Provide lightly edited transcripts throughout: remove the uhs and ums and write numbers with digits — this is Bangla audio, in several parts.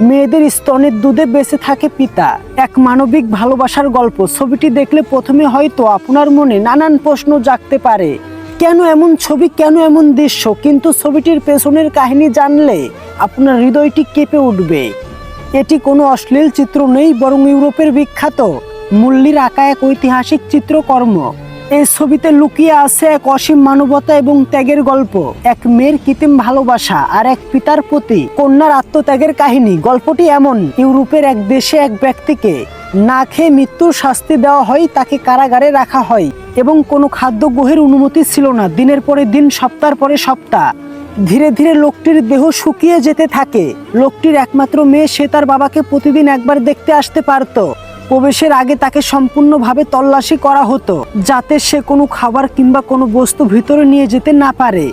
মেয়েদের স্তনের দুধে বেঁচে থাকে পিতা, এক মানবিক ভালোবাসার গল্প। ছবিটি দেখলে প্রথমে হয়তো আপনার মনে নানান প্রশ্ন জাগতে পারে, কেন এমন ছবি, কেন এমন দৃশ্য? কিন্তু ছবিটির পেছনের কাহিনী জানলে আপনার হৃদয়টি কেঁপে উঠবে। এটি কোনো অশ্লীল চিত্র নেই, বরং ইউরোপের বিখ্যাত মুল্লির আঁকা এক ঐতিহাসিক চিত্রকর্ম। এই ছবিতে লুকিয়ে আছে এক অসীম মানবতা এবং ত্যাগের গল্প, এক মেয়ের কৃত্রিম ভালোবাসা আর এক পিতার প্রতি কন্যার আত্মত্যাগের কাহিনী। গল্পটি এমন, ইউরোপের এক দেশে এক ব্যক্তিকে না খেয়ে মৃত্যুর শাস্তি দেওয়া হয়, তাকে কারাগারে রাখা হয় এবং কোনো খাদ্য গ্রহণের অনুমতি ছিল না। দিনের পরে দিন, সপ্তাহের পরে সপ্তাহ, ধীরে ধীরে লোকটির দেহ শুকিয়ে যেতে থাকে। লোকটির একমাত্র মেয়ে, সে তার বাবাকে প্রতিদিন একবার দেখতে আসতে পারত। প্রবেশের আগে তাকে সম্পূর্ণভাবে তল্লাশি করা হতো, যাতে সে কোনো খাবার কিংবা কোনো বস্তু ভিতরে নিয়ে যেতে না পারে।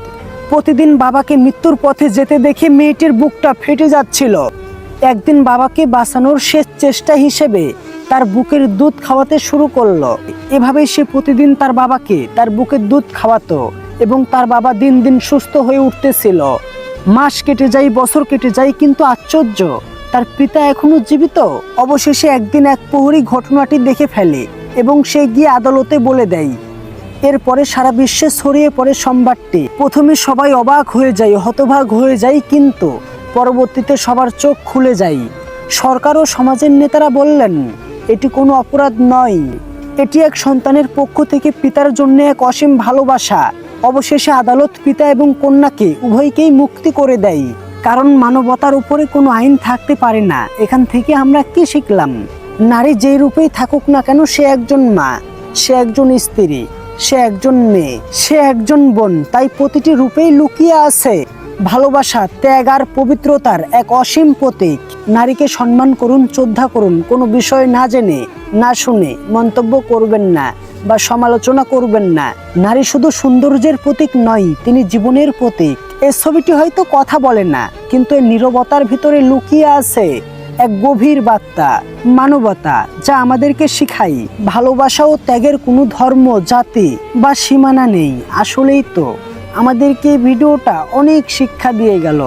প্রতিদিন বাবাকে মৃত্যুর পথে যেতে দেখে মেয়েটির বুকটা ফেটে যাচ্ছিল। একদিন বাবাকে বাঁচানোর শেষ চেষ্টা হিসেবে তার বুকের দুধ খাওয়াতে শুরু করলো। এভাবেই সে প্রতিদিন তার বাবাকে তার বুকের দুধ খাওয়াতো এবং তার বাবা দিন দিন সুস্থ হয়ে উঠতেছিল। মাস কেটে যায়, বছর কেটে যায়, কিন্তু আশ্চর্য, তার পিতা এখনো জীবিত। অবশেষে একদিন এক প্রহরী ঘটনাটি দেখে ফেলে এবং সে গিয়ে আদালতে বলে দেয়। এরপরে সারা বিশ্বে ছড়িয়ে পড়ে সংবাদটি। প্রথমে সবাই অবাক হয়ে যায়, হতবাক হয়ে যায়, কিন্তু পরবর্তীতে সবার চোখ খুলে যায়। সরকার ও সমাজের নেতারা বললেন, এটি কোনো অপরাধ নয়, এটি এক সন্তানের পক্ষ থেকে পিতার জন্য এক অসীম ভালোবাসা। অবশেষে আদালত পিতা এবং কন্যাকে উভয়কেই মুক্তি করে দেয়, কারণ মানবতার উপরে কোনো আইন থাকতে পারে না। এখান থেকে আমরা কি শিখলাম? নারী যেই রূপেই থাকুক না কেন, সে একজন মা, সে একজন স্ত্রী, সে একজন মেয়ে, সে একজন বোন। তাই প্রতিটি রূপেই লুকিয়ে আছে ভালোবাসা, ত্যাগ আর পবিত্রতার এক অসীম প্রতীক। নারীকে সম্মান করুন, শ্রদ্ধা করুন। কোনো বিষয় না জেনে না শুনে মন্তব্য করবেন না বা সমালোচনা করবেন না। নারী শুধু সৌন্দর্যের প্রতীক নয়, তিনি জীবনের প্রতীক। এই ছবিটি হয়তো কথা বলে না, কিন্তু এর নীরবতার ভিতরে লুকিয়ে আছে এক গভীর বার্তা, মানবতা, যা আমাদেরকে শিখায় ভালোবাসা ও ত্যাগের কোনো ধর্ম, জাতি বা সীমানা নেই। আসলেই তো আমাদেরকে এই ভিডিওটা অনেক শিক্ষা দিয়ে গেল।